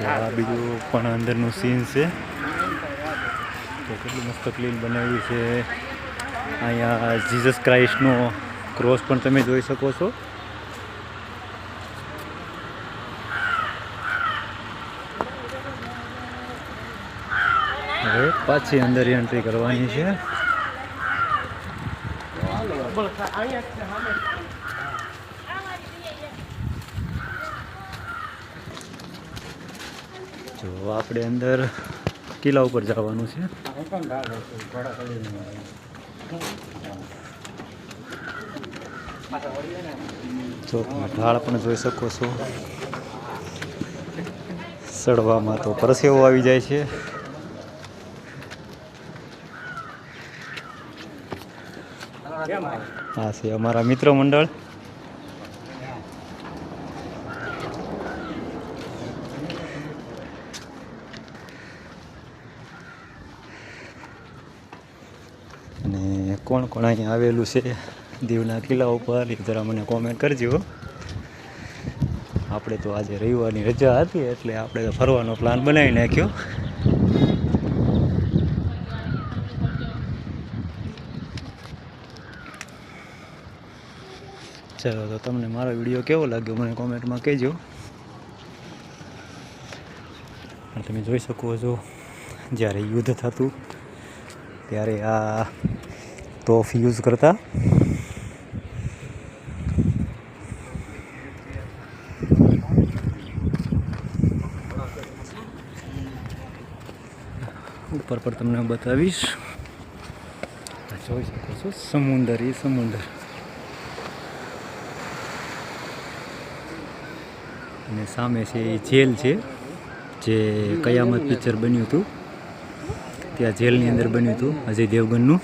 આ બીજું પણ અંદરનું સીન છે તો કેટલું મસ્ત ક્લીન બનાવ્યું છે. અહીંયા જીસસ ક્રાઇસ્ટનો ક્રોસ પણ તમે જોઈ શકો છો. હવે પાછી અંદર એન્ટ્રી કરવાની છે. જો આપણે અંદર કિલ્લા ઉપર જવાનું છે. જો તમે ઢાળ પણ જોઈ શકો છો. ચડવામાં તો પરસેવો આવી જાય છે. આ છે અમારા મિત્ર મંડળ. અને કોણ કોણ અહીંયા આવેલું છે દીવના કિલ્લા ઉપર એ જરા મને કોમેન્ટ કરજો. આપણે તો આજે રવિવારની રજા હતી એટલે આપણે તો ફરવાનો પ્લાન બનાવી નાખ્યો. ચાલો તો તમને મારો વિડીયો કેવો લાગ્યો મને કોમેન્ટમાં કહેજો. અને તમે જોઈ શકો છો જ્યારે યુદ્ધ થતું ત્યારે આ તોફ યુઝ કરતા. ઉપર પર તમને બતાવીશ. જોઈ શકો છો સમુંદર એ સમુંદર. અને સામે છે એ જેલ છે જે કયામત પિક્ચર બન્યું હતું ત્યાં જેલની અંદર બન્યું હતું અજય દેવગનનું.